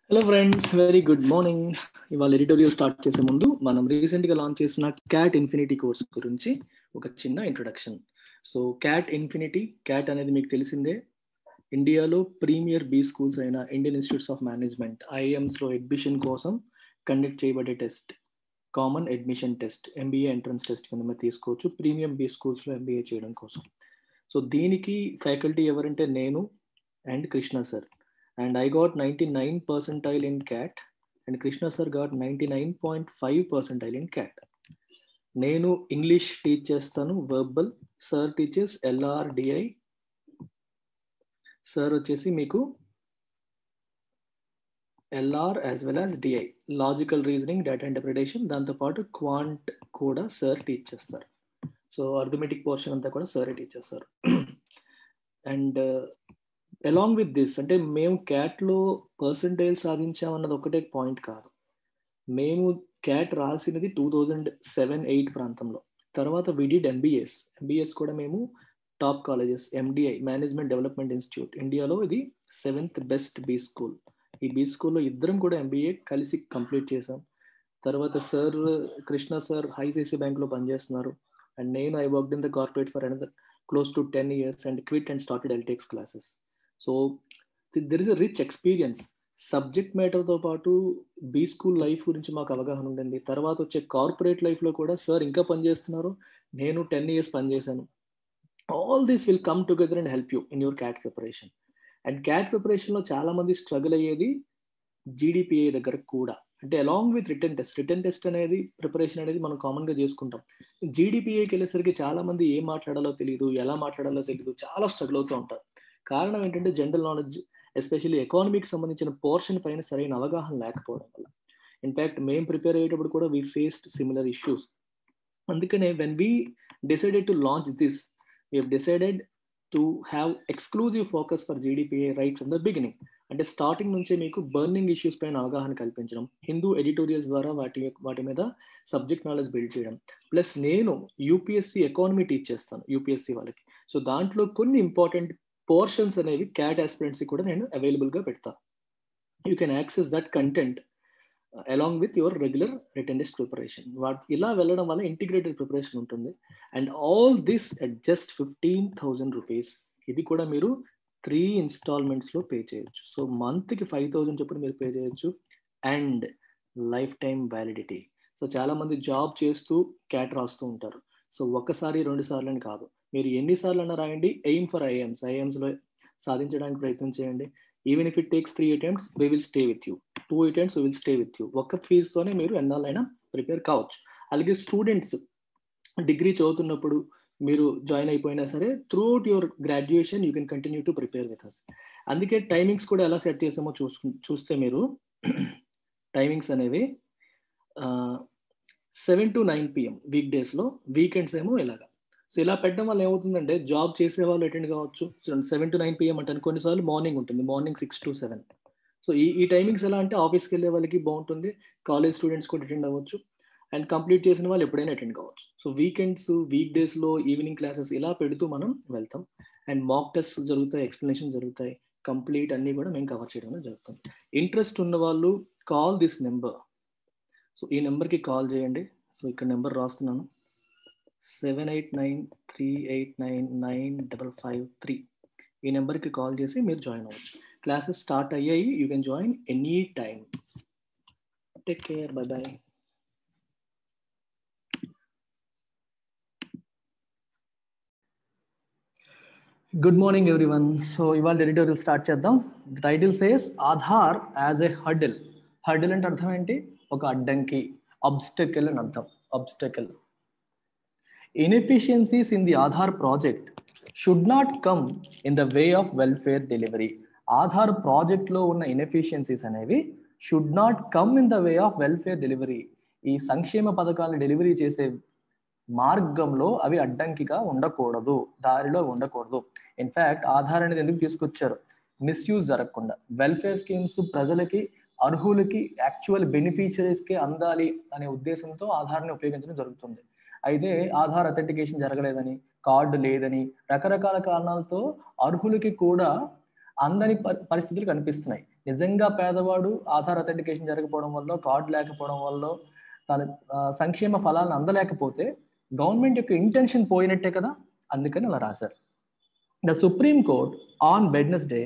Hello friends, very good morning. ఇవాళ editorial start చేసే ముందు మనం రీసెంట్గా లాంచ్ చేసిన క్యాట్ ఇన్ఫినిటీ కోర్స్ గురించి ఒక చిన్న introduction. So CAT infinity, CAT అనేది మీకు తెలిసిందే, ఇండియాలో ప్రీమియర్ బీ స్కూల్స్ అయిన ఇండియన్ ఇన్స్టిట్యూట్స్ ఆఫ్ మేనేజ్మెంట్ ఐఐఎమ్స్లో అడ్మిషన్ కోసం కండక్ట్ చేయబడే test, common admission test, MBA entrance test కింద మీరు తీసుకోవచ్చు ప్రీమియం బీ స్కూల్స్లో ఎంబీఏ చేయడం కోసం. సో దీనికి ఫ్యాకల్టీ ఎవరంటే నేను and Krishna sir. And I got 99 percentile in CAT and Krishna sir got 99.5 percentile in CAT. నేను ఇంగ్లీష్ టీచ్ చేస్తాను వర్బల్, సార్ టీచర్స్ ఎల్ఆర్డిఐ, సార్ వచ్చేసి మీకు LR as well as DI, logical reasoning, data interpretation, దాంతోపాటు quant కూడా sir teach చేస్తారు. So arithmetic portion అంతా కూడా sir teach చేస్తారు. అండ్ అలాంగ్ విత్ దిస్, అంటే మేము క్యాట్లో పర్సంటైల్ సాధించామన్నది ఒకటే పాయింట్ కాదు. మేము క్యాట్ రాసినది 2007-8 ప్రాంతంలో. తర్వాత విడిడ్ ఎంబీఎస్ కూడా మేము top colleges, MDI management development institute, ఇండియాలో ఇది 7th బెస్ట్ బీ స్కూల్. ఈ బీ స్కూల్లో ఇద్దరం కూడా ఎంబీఏ కలిసి కంప్లీట్ చేసాం. తర్వాత సార్ కృష్ణ సార్ ఐసిఐసిఐ బ్యాంక్లో పనిచేస్తున్నారు అండ్ నేను I worked in the corporate for another close to 10 years and quit and started Eltex classes. So there is a rich experience. Subject మ్యాటర్తో పాటు బీ స్కూల్ లైఫ్ గురించి మాకు అవగాహన ఉండింది. తర్వాత వచ్చే కార్పొరేట్ లైఫ్లో కూడా సార్ ఇంకా పనిచేస్తున్నారు, నేను 10 years పనిచేశాను. All this will come together and help you in your CAT preparation. And CAT ప్రిపరేషన్లో చాలామంది స్ట్రగుల్ అయ్యేది జీడిపిఐ దగ్గర కూడా. అంటే అలాంగ్ విత్ రిటర్న్ టెస్ట్ అనేది ప్రిపరేషన్ అనేది మనం కామన్గా చేసుకుంటాం. జీడిపిఐకి వెళ్ళేసరికి చాలామంది ఏం మాట్లాడాలో తెలియదు, ఎలా మాట్లాడాలో తెలియదు, చాలా స్ట్రగుల్ అవుతూ ఉంటారు. కారణం ఏంటంటే జనరల్ నాలెడ్జ్, ఎస్పెషల్లీ ఎకానమీకి సంబంధించిన పోర్షన్ పైన సరైన అవగాహన లేకపోవడం వల్ల. ఇన్ఫ్యాక్ట్ మేము ప్రిపేర్ అయ్యేటప్పుడు కూడా వీ ఫేస్డ్ సిమిలర్ ఇష్యూస్. అందుకనే when we decided to launch this, we have decided to have exclusive focus for GDPI right from the beginning. అంటే స్టార్టింగ్ నుంచే మీకు బర్నింగ్ ఇష్యూస్ పైన అవగాహన కల్పించడం, హిందూ ఎడిటోరియల్స్ ద్వారా వాటి మీద సబ్జెక్ట్ నాలెడ్జ్ బిల్డ్ చేయడం. ప్లస్ నేను యూపీఎస్సీ ఎకానమీ టీచ్ చేస్తాను యూపీఎస్సీ వాళ్ళకి. సో దాంట్లో కొన్ని ఇంపార్టెంట్ పోర్షన్స్ అనేవి క్యాట్ ఆస్పిరెంట్స్కి కూడా నేను అవైలబుల్గా పెడతాను. You can access that content along with your regular written test preparation. ఇలా వెళ్ళడం వల్ల ఇంటిగ్రేటెడ్ ప్రిపరేషన్ ఉంటుంది. And all this at just 15,000 rupees. ఇది కూడా మీరు 3 ఇన్స్టాల్మెంట్స్లో పే చేయొచ్చు. సో మంత్కి 5,000 చొప్పున మీరు పే చేయొచ్చు. And life time validity. So చాలామంది జాబ్ చేస్తూ క్యాట్ రాస్తూ ఉంటారు. సో ఒకసారి 2 సార్లు అని కాదు, మీరు ఎన్నిసార్లు అన్నా రాయండి. ఎయిమ్ ఫర్ ఐఎమ్స్లో సాధించడానికి ప్రయత్నం చేయండి. Even if it takes 3 attempts, we will stay with you. 2 attempts, we will stay with you. ఒక్క ఫీజుతోనే మీరు ఎన్నాళ్ళైనా ప్రిపేర్ కావచ్చు. అలాగే స్టూడెంట్స్ డిగ్రీ చదువుతున్నప్పుడు మీరు జాయిన్ అయిపోయినా సరే, throughout your graduation you can continue to prepare with us. అందుకే timings కూడా ఎలా సెట్ చేసామో చూస్తే మీరు టైమింగ్స్ అనేవి 7 to 9 PM వీక్ డేస్లో, వీకెండ్స్ ఏమో ఇలాగా. సో ఇలా పెట్టడం వల్ల ఏమవుతుందంటే జాబ్ చేసే వాళ్ళు అటెండ్ కావచ్చు. 7 to 9 PM అంటాను, కొన్నిసార్లు మార్నింగ్ ఉంటుంది, మార్నింగ్ 6 to 7. సో ఈ టైమింగ్స్ ఎలా అంటే ఆఫీస్కి వెళ్ళే వాళ్ళకి బాగుంటుంది, కాలేజ్ స్టూడెంట్స్ కూడా అటెండ్ అవ్వచ్చు, అండ్ కంప్లీట్ చేసిన వాళ్ళు ఎప్పుడైనా అటెండ్ కావచ్చు. సో వీకెండ్స్, వీక్ డేస్లో ఈవినింగ్ క్లాసెస్ ఇలా పెడుతూ మనం వెళ్తాం. అండ్ మాక్ టెస్ట్ జరుగుతాయి, ఎక్స్ప్లెనేషన్ జరుగుతాయి, కంప్లీట్ అన్నీ కూడా మేము కవర్ చేయడం జరుగుతుంది. ఇంట్రెస్ట్ ఉన్న వాళ్ళు కాల్ దిస్ నెంబర్. సో ఈ నెంబర్కి కాల్ చేయండి. సో ఇక్కడ నెంబర్ రాస్తున్నాను, 7893899553. ఈ నెంబర్కి కాల్ చేసి మీరు జాయిన్ అవ్వచ్చు. క్లాసెస్ స్టార్ట్ అయ్యాయి, you can join any time. Take care, by by. Good morning everyone. So ఇవాళ ఎడిటోరియల్ స్టార్ట్ చేద్దాం. Title says Aadhaar as a hurdle. Hurdle అంటే అర్థం ఏంటి? ఒక అడ్డంకి, అబ్స్టకిల్ అని అర్థం. Obstacle. Inefficiencies in the Aadhaar project should not come in the way of welfare delivery. Aadhaar project లో ఉన్న ఇన్ఎఫిషియన్సీస్ అనేవి should not come in the way of welfare delivery. ఈ సంక్షేమ పథకాలు డెలివరీ చేసే మార్గంలో అవి అడ్డంకిగా ఉండకూడదు, దారిలో ఉండకూడదు. ఇన్ఫ్యాక్ట్ ఆధార్ అనేది ఎందుకు తీసుకొచ్చారు? మిస్యూజ్ జరగకుండా, వెల్ఫేర్ స్కీమ్స్ ప్రజలకి, అర్హులకి, యాక్చువల్ బెనిఫిషరీస్కి అందాలి అనే ఉద్దేశంతో ఆధార్ని ఉపయోగించడం జరుగుతుంది. అయితే ఆధార్ అథెంటికేషన్ జరగలేదని, కార్డు లేదని, రకరకాల కారణాలతో అర్హులకి కూడా అందని పరిస్థితులు కనిపిస్తున్నాయి. నిజంగా పేదవాడు ఆధార్ అథెంటికేషన్ జరగకపోవడం వల్ల, కార్డు లేకపోవడం వల్ల, తన సంక్షేమ ఫలాలను అందలేకపోతే గవర్నమెంట్ యొక్క ఇంటెన్షన్ పోయినట్టే కదా. అందుకని అలా రాశారు. The Supreme Court on Wednesday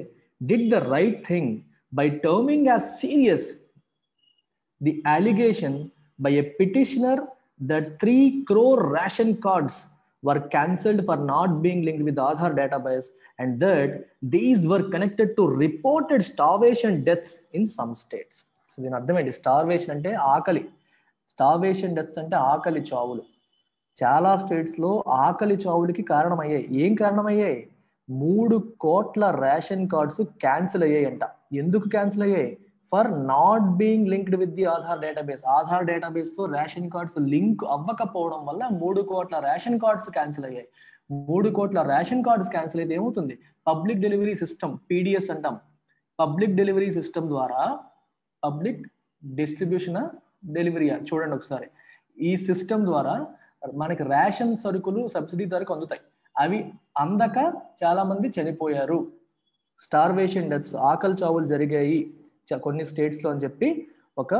did the right thing by terming as serious the allegation by a petitioner that 3 crore ration cards were cancelled for not being linked with the Aadhaar database, and that these were connected to reported starvation deaths in some states. So దీని అర్థం ఏంటి? Starvation అంటే ఆకలి, starvation deaths అంటే ఆకలి చావులు. చాలా స్టేట్స్లో ఆకలి చావులకి కారణమయ్యాయి. ఏం కారణమయ్యాయి? 3 కోట్ల రేషన్ కార్డ్స్ క్యాన్సిల్ అయ్యాయంట. ఎందుకు క్యాన్సిల్ అయ్యాయి? For not being linked with the Aadhaar database. Aadhaar database తో రేషన్ కార్డ్స్ లింక్ అవ్వకపోవడం వల్ల 3 కోట్ల రేషన్ కార్డ్స్ క్యాన్సిల్ అయ్యాయి. 3 కోట్ల రేషన్ కార్డ్స్ క్యాన్సిల్ అయితే ఏమవుతుంది? పబ్లిక్ డెలివరీ సిస్టమ్, పీడిఎస్ అంటాం. పబ్లిక్ డెలివరీ సిస్టమ్ ద్వారా, పబ్లిక్ డిస్ట్రిబ్యూషన్ డెలివరీ చూడండి ఒకసారి, ఈ సిస్టమ్ ద్వారా మనకి రేషన్ సరుకులు సబ్సిడీ ధరకు అందుతాయి. అవి అందక చాలా మంది చనిపోయారు. స్టార్వేషన్ డెత్స్, ఆకలి చావులు జరిగాయి కొన్ని స్టేట్స్లో అని చెప్పి ఒక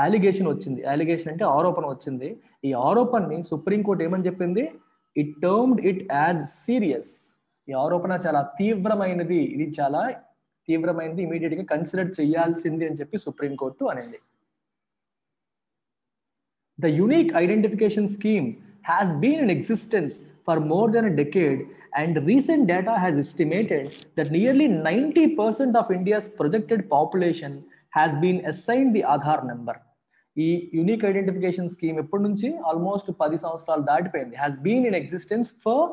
అలిగేషన్ వచ్చింది. అలిగేషన్ అంటే ఆరోపణ వచ్చింది. ఈ ఆరోపణని సుప్రీంకోర్టు ఏమని చెప్పింది? It termed it as serious. ఈ ఆరోపణ చాలా తీవ్రమైనది, ఇది చాలా తీవ్రమైనది, ఇమీడియట్ గా కన్సిడర్ చేయాల్సింది అని చెప్పి సుప్రీంకోర్టు అనింది. The unique identification scheme has been in existence for more than a decade, and recent data has estimated that nearly 90% of India's projected population has been assigned the Aadhaar number. ఈ unique identification scheme ఎప్పటి నుంచి? Almost 10 సంవత్సరాలు దాటిపోయింది. Has been in existence for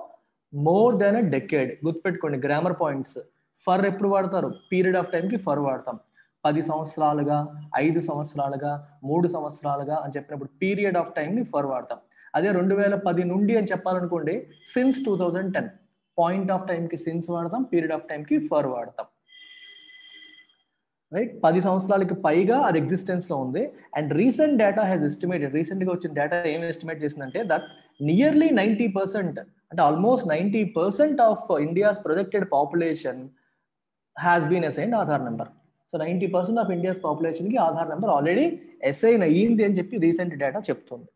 more than a decade. గుర్తుపెట్టుకోండి grammar points. For ఎప్పుడు వాడతారు? Period of టైంకి for వాడతాం. 10 సంవత్సరాలుగా, 5 సంవత్సరాలుగా, 3 సంవత్సరాలుగా అని చెప్పినప్పుడు పీరియడ్ ఆఫ్ టైంని ఫర్ వాడతాం. అదే 2010 నుండి అని చెప్పాలనుకోండి, సిన్స్ 2010. పాయింట్ ఆఫ్ టైంకి సిన్స్ వాడతాం, పీరియడ్ ఆఫ్ టైంకి ఫర్ వాడతాం. రైట్? 10 సంవత్సరాలకి పైగా అది ఎగ్జిస్టెన్స్ లో ఉంది. And recent data has estimated, recent గా వచ్చిన డేటా ఏం ఎస్టిమేట్ చేసిందంటే దట్ నియర్లీ 90%, అంటే almost 90% of India's projected population has been assigned Aadhaar number. So 90% of India's population కి ఆధార్ నెంబర్ ఆల్రెడీ అసైన్ అయ్యింది అని చెప్పి రీసెంట్ డేటా చెప్తుంది.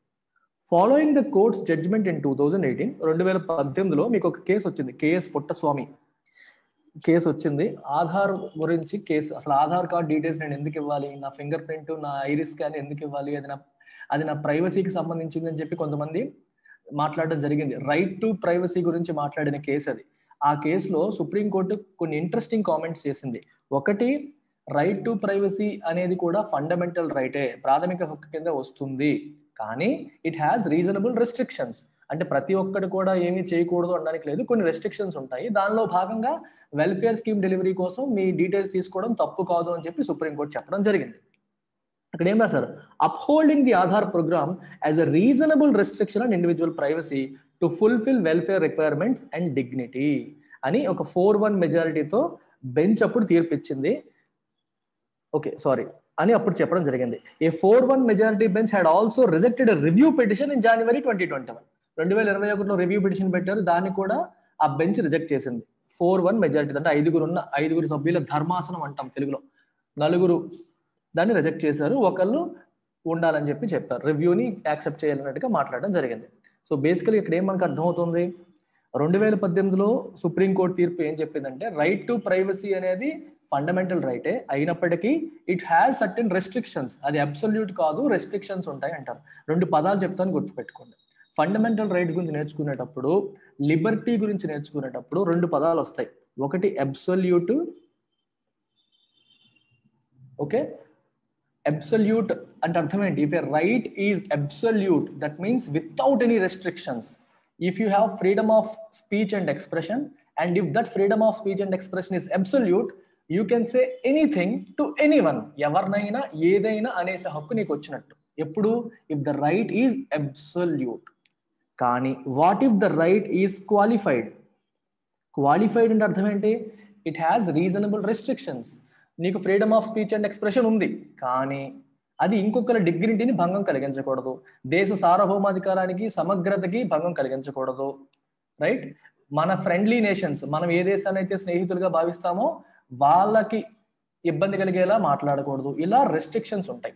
Following the court's judgement in 2018, 2018లో మీకు ఒక కేసు వచ్చింది, కేఎస్ పుట్టస్వామి కేసు వచ్చింది. ఆధార్ గురించి కేసు. అసలు ఆధార్ కార్డ్ డీటెయిల్స్ నేను ఎందుకు ఇవ్వాలి, నా ఫింగర్ ప్రింట్, నా ఐరిస్ స్కాన్ ఎందుకు ఇవ్వాలి, అది నా ప్రైవసీకి సంబంధించింది అని చెప్పి కొంతమంది మాట్లాడడం జరిగింది. రైట్ టు ప్రైవసీ గురించి మాట్లాడిన కేసు అది. ఆ కేసులో సుప్రీంకోర్టు కొన్ని ఇంట్రెస్టింగ్ కామెంట్స్ చేసింది. ఒకటి, రైట్ టు ప్రైవసీ అనేది కూడా ఫండమెంటల్ రైటే, ప్రాథమిక హక్కు కింద వస్తుంది. కానీ ఇట్ హ్యాస్ రీజనబుల్ రెస్ట్రిక్షన్స్. అంటే ప్రతి ఒక్కటి కూడా ఏమీ చేయకూడదు అనడానికి లేదు, కొన్ని రెస్ట్రిక్షన్స్ ఉంటాయి. దానిలో భాగంగా వెల్ఫేర్ స్కీమ్ డెలివరీ కోసం మీ డీటెయిల్స్ తీసుకోవడం తప్పు కాదు అని చెప్పి సుప్రీంకోర్టు చెప్పడం జరిగింది. అక్కడ ఏం రాశారు? Upholding the Aadhaar program as a reasonable restriction and individual privacy to fulfil welfare requirements and dignity అని ఒక 4-1 మెజారిటీతో బెంచ్ అప్పుడు తీర్పిచ్చింది. అని అప్పుడు చెప్పడం జరిగింది. A 4-1 majority bench had also rejected a review petition in January 2021. 2021లో రివ్యూ పిటిషన్ పెట్టారు, దాన్ని కూడా ఆ బెంచ్ రిజెక్ట్ చేసింది. 4-1 మెజారిటీ అంటే 5 సభ్యుల ధర్మాసనం అంటాం తెలుగులో. 4 దాన్ని రిజెక్ట్ చేశారు, ఒకళ్ళు ఉండాలని చెప్పి చెప్పారు. రివ్యూని యాక్సెప్ట్ చేయాలన్నట్టుగా మాట్లాడడం జరిగింది. సో బేసికలీ ఇక్కడ ఏం మనకు అర్థమవుతుంది? 2018లో సుప్రీంకోర్టు తీర్పు ఏం చెప్పిందంటే రైట్ టు ప్రైవసీ అనేది ఫండమెంటల్ రైటే, అయినప్పటికీ ఇట్ హ్యాస్ సర్టెన్ రెస్ట్రిక్షన్స్. అది అబ్సల్యూట్ కాదు, రెస్ట్రిక్షన్స్ ఉంటాయి అంటారు. 2 పదాలు చెప్తాను, గుర్తుపెట్టుకోండి. ఫండమెంటల్ రైట్స్ గురించి నేర్చుకునేటప్పుడు, లిబర్టీ గురించి నేర్చుకునేటప్పుడు 2 పదాలు వస్తాయి. ఒకటి అబ్సల్యూట్. అబ్సల్యూట్ అంటే అర్థం ఏంటి? If a right is absolute, that means without any restrictions. If you have freedom of speech and expression, and if that freedom of speech and expression is absolute, you can say anything to anyone. ఎవర్నైనా ఏదైనా అనేసే హక్కు నీకు వచ్చినట్టు. ఎప్పుడు? If the right is absolute. కానీ what if the right is qualified? Qualified అంటే అర్థం ఏంటి? It has reasonable restrictions. నీకు freedom of speech and expression ఉంది, కానీ అది ఇంకొకరి డిగ్నిటీని భంగం కలిగించకూడదు, దేశ సార్వభౌమాధికారానికి సమగ్రతకి భంగం కలిగించకూడదు. రైట్? మన ఫ్రెండ్లీ నేషన్స్, మనం ఏ దేశాన్ని అయితే స్నేహితులుగా భావిస్తామో వాళ్ళకి ఇబ్బంది కలిగేలా మాట్లాడకూడదు, ఇలా రెస్ట్రిక్షన్స్ ఉంటాయి.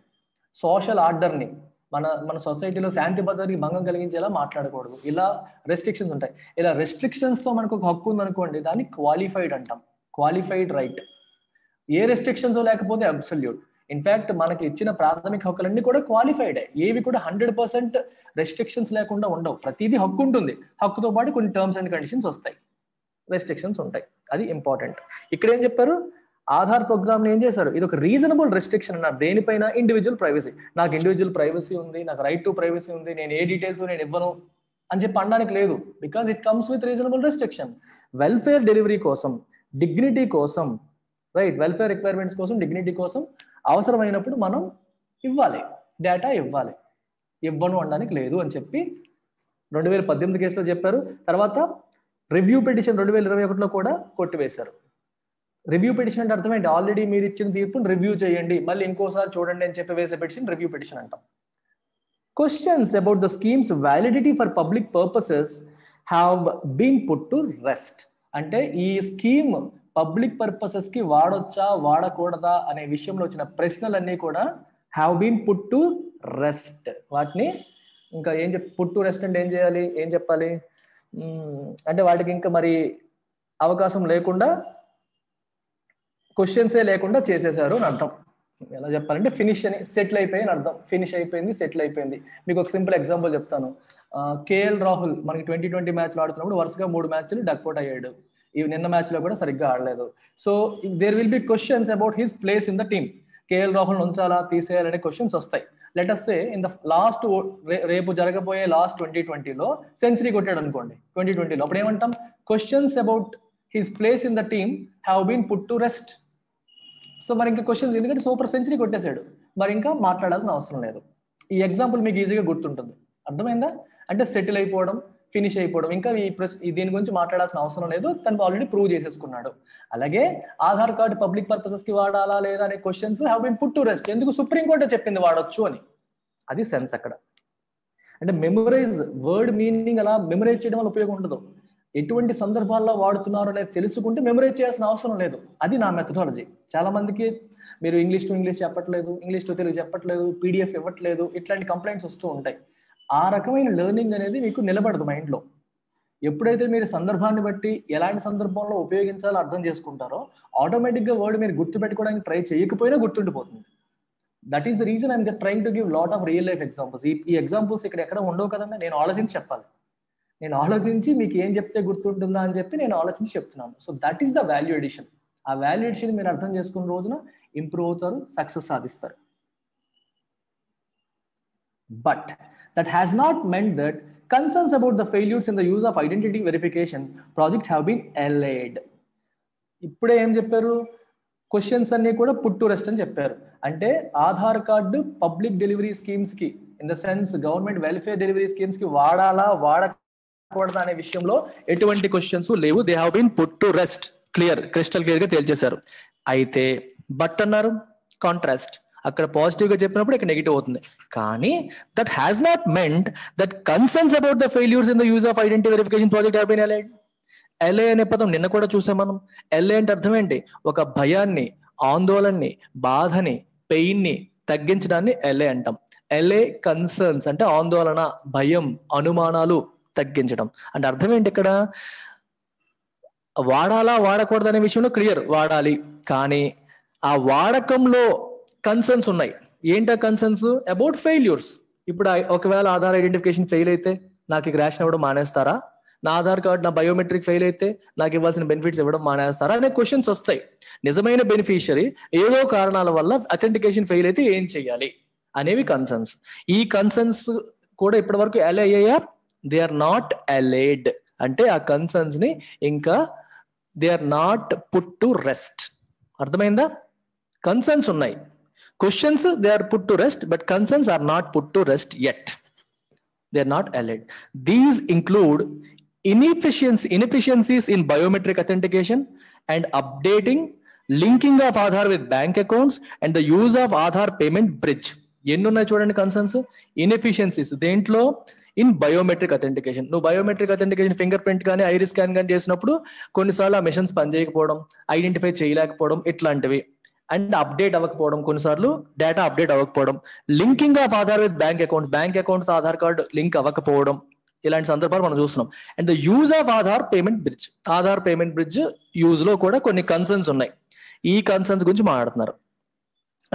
సోషల్ ఆర్డర్ని మన సొసైటీలో శాంతి భద్రతకి భంగం కలిగించేలా మాట్లాడకూడదు, ఇలా రెస్ట్రిక్షన్స్ ఉంటాయి. ఇలా రెస్ట్రిక్షన్స్తో మనకు ఒక హక్కు ఉందనుకోండి, దాన్ని క్వాలిఫైడ్ అంటాం, క్వాలిఫైడ్ రైట్. ఏ రెస్ట్రిక్షన్స్ లేకపోతే అబ్సల్యూట్. ఇన్ఫ్యాక్ట్ మనకి ఇచ్చిన ప్రాథమిక హక్కులన్నీ కూడా క్వాలిఫైడ్, ఏవి కూడా 100% రెస్ట్రిక్షన్స్ లేకుండా ఉండవు. ప్రతిదీ హక్కు ఉంటుంది, హక్కుతో పాటు కొన్ని టర్మ్స్ అండ్ కండిషన్స్ వస్తాయి, రెస్ట్రిక్షన్స్ ఉంటాయి. అది ఇంపార్టెంట్. ఇక్కడ ఏం చెప్పారు, ఆధార్ ప్రోగ్రామ్ ఏం చేశారు, ఇది ఒక రీజనబుల్ రెస్ట్రిక్షన్ అన్నారు. దేనిపైన? Individual privacy. నాకు ఇండివిజువల్ ప్రైవసీ ఉంది, నాకు రైట్ టు ప్రైవసీ ఉంది, నేను ఏ డీటెయిల్స్ నేను ఇవ్వను అని చెప్పి అనడానికి లేదు. Because it comes with reasonable restriction. Welfare delivery కోసం, డిగ్నిటీ కోసం, రైట్, వెల్ఫేర్ రిక్వైర్మెంట్స్ కోసం, డిగ్నిటీ కోసం అవసరమైనప్పుడు మనం ఇవ్వాలి, డేటా ఇవ్వాలి. ఇవ్వను అనడానికి లేదు అని చెప్పి 2018 కేసులో చెప్పారు. తర్వాత రివ్యూ పిటిషన్ 2021లో కూడా కొట్టివేశారు. రివ్యూ పిటిషన్ అంటే అర్థం ఏంటి? ఆల్రెడీ మీరు ఇచ్చిన తీర్పును రివ్యూ చేయండి, మళ్ళీ ఇంకోసారి చూడండి అని చెప్పి వేసే పిటిషన్ రివ్యూ పిటిషన్ అంటాం. Questions about the scheme's validity for public purposes have been put to rest. అంటే ఈ స్కీమ్ పబ్లిక్ పర్పసెస్ కి వాడొచ్చా వాడకూడదా అనే విషయంలో వచ్చిన ప్రశ్నలన్నీ కూడా have been put to rest. వాటిని ఇంకా ఏం పుట్ టు రెస్ట్ అంటే ఏం చేయాలి, ఏం చెప్పాలి అంటే వాటికి ఇంకా మరి అవకాశం లేకుండా, క్వశ్చన్సే లేకుండా చేసేసారు అని అర్థం. ఎలా చెప్పాలంటే ఫినిష్ అని, సెటిల్ అయిపోయి అని అర్థం. ఫినిష్ అయిపోయింది, సెటిల్ అయిపోయింది. మీకు ఒక సింపుల్ ఎగ్జాంపుల్ చెప్తాను. కేఎల్ రాహుల్ మనకి 2020 మ్యాచ్లు ఆడుతున్నప్పుడు వరుసగా 3 మ్యాచ్లు డక్అవుట్ అయ్యాడు. నిన్న మ్యాచ్ లో కూడా సరిగ్గా ఆడలేదు. So there will be questions about his place in the team. KL Rahul ఉంచాలా తీసేయాలనే క్వశ్చన్స్ వస్తాయి. Let us say in the last, రేపు జరగబోయే లాస్ట్ 2020లో సెంచరీ కొట్టాడు అనుకోండి 2020లో, అప్పుడు ఏమంటాం? Questions about his place in the team have been put to rest. So మరి ఇంకా క్వశ్చన్స్, ఎందుకంటే సూపర్ సెంచరీ కొట్టేశాడు, మరి ఇంకా మాట్లాడాల్సిన అవసరం లేదు. ఈ ఎగ్జాంపుల్ మీకు ఈజీగా గుర్తుంటుంది. అర్థమైందా? అంటే సెటిల్ అయిపోవడం, ఫినిష్ అయిపోవడం, ఇంకా దీని గురించి మాట్లాడాల్సిన అవసరం లేదు, తనకు ఆల్రెడీ ప్రూవ్ చేసేసుకున్నాడు. అలాగే ఆధార్ కార్డు పబ్లిక్ పర్పసెస్ కి వాడాలా లేదా అనే questions have been put to rest. ఎందుకు? సుప్రీంకోర్టు చెప్పింది వాడొచ్చు అని. అది సెన్స్ అక్కడ. అంటే మెమరైజ్, వర్డ్ మీనింగ్ అలా మెమరైజ్ చేయడం వల్ల ఉపయోగం ఉండదు. ఎటువంటి సందర్భాల్లో వాడుతున్నారు అనేది తెలుసుకుంటే మెమరైజ్ చేయాల్సిన అవసరం లేదు. అది నా మెథడాలజీ. చాలా మందికి మీరు ఇంగ్లీష్ టు ఇంగ్లీష్ చెప్పట్లేదు, ఇంగ్లీష్ టు తెలుగు చెప్పట్లేదు, పీడిఎఫ్ ఇవ్వట్లేదు, ఇట్లాంటి కంప్లైంట్స్ వస్తూ ఉంటాయి. ఆ రకమైన లెర్నింగ్ అనేది మీకు నిలబడదు మైండ్లో. ఎప్పుడైతే మీరు సందర్భాన్ని బట్టి ఎలాంటి సందర్భంలో ఉపయోగించాలో అర్థం చేసుకుంటారో ఆటోమేటిక్గా వర్డ్ మీరు గుర్తుపెట్టుకోవడానికి ట్రై చేయకపోయినా గుర్తుండిపోతుంది. That is the reason I'm trying to give lot of real life examples. ఈ ఎగ్జాంపుల్స్ ఇక్కడ ఎక్కడ ఉండవు కదండి, నేను ఆలోచించి చెప్పాలి. నేను ఆలోచించి మీకు ఏం చెప్తే గుర్తుంటుందా అని చెప్పి నేను ఆలోచించి చెప్తున్నాను. So that is the value addition. ఆ వాల్యూ ఎడిషన్ మీరు అర్థం చేసుకున్న రోజున ఇంప్రూవ్ అవుతారు, సక్సెస్ సాధిస్తారు. But that has not meant that concerns about the failures in the use of identity verification project have been allayed. ఇప్పుడే ఏం చెప్పారు? క్వశ్చన్స్ అన్ని కూడా పుట్ టు రెస్ట్ అని చెప్పారు. అంటే Aadhaar card public delivery schemes కి, in the sense government welfare delivery schemes కి వాడాలా వాడకూడదా అనే విషయంలో ఎటువంటి క్వశ్చన్స్ లేవు. They have been put to rest. Crystal clear గా తేల్చేశారు. అయితే బట్ అన్నారు, కాంట్రాస్ట్. అక్కడ పాజిటివ్ గా చెప్పినప్పుడు ఇక్కడ నెగిటివ్ అవుతుంది. కానీ దట్ హ్యాస్ నాట్ మెంట్ that concerns about the failures in the use of identity verification project have been allayed. ఎల్ఏ అనే పదం నిన్న కూడా చూసాం మనం. ఎల్ఏ అంటే అర్థం ఏంటి? ఒక భయాన్ని, ఆందోళనని, బాధని, పెయిన్ ని తగ్గించడాన్ని ఎల్ఏ అంటాం. ఎల్ఏ కన్సర్న్స్ అంటే ఆందోళన, భయం, అనుమానాలు తగ్గించడం. అంటే అర్థం ఏంటి? ఇక్కడ వాడాలా వాడకూడదు అనే విషయంలో క్లియర్, వాడాలి. కానీ ఆ వాడకంలో కన్సర్న్స్ ఉన్నాయి. ఏంటా కన్సర్న్స్? About failures. ఇప్పుడు ఒకవేళ ఆధార్ ఐడెంటిఫికేషన్ ఫెయిల్ అయితే నాకు ఇక రేషన్ ఇవ్వడం మానేస్తారా? నా ఆధార్ కార్డు, నా బయోమెట్రిక్ ఫెయిల్ అయితే నాకు ఇవ్వాల్సిన బెనిఫిట్స్ ఇవ్వడం మానేస్తారా అనే క్వశ్చన్స్ వస్తాయి. నిజమైన బెనిఫిషియరీ ఏదో కారణాల వల్ల అథెంటికేషన్ ఫెయిల్ అయితే ఏం చేయాలి అనేవి కన్సర్న్స్. ఈ కన్సర్న్స్ కూడా ఇప్పటి వరకు అలై అయ్యాయా? They are not aligned. అంటే ఆ కన్సర్న్స్ ని ఇంకా they are not put to rest. అర్థమైందా? కన్సర్న్స్ ఉన్నాయి, questions they are put to rest, but concerns are not put to rest yet. They are not allayed. These include inefficiencies in biometric authentication and updating, linking of Aadhaar with bank accounts, and the use of Aadhaar payment bridge. ఎన్ని ఉన్నాయి చూడండి concerns. Inefficiencies, దేంట్లో in biometric authentication. నువ్వు biometric authentication finger print కానీ iris scan కానీ చేసినప్పుడు కొన్నిసార్లు ఆ మెషిన్స్ పనిచేయకపోవడం, ఐడెంటిఫై చేయలేకపోవడం ఇట్లాంటివి, అండ్ అప్డేట్ అవ్వకపోవడం, కొన్నిసార్లు డేటా అప్డేట్ అవ్వకపోవడం, linking of Aadhaar with bank accounts Aadhaar card link అవ్వకపోవడం, ఇలాంటి సందర్భాలు మనం చూస్తున్నాం. And the use of Aadhaar payment bridge use లో కూడా కొన్ని కన్సర్న్స్ ఉన్నాయి. ఈ కన్సర్న్స్ గురించి మాట్లాడుతున్నారు.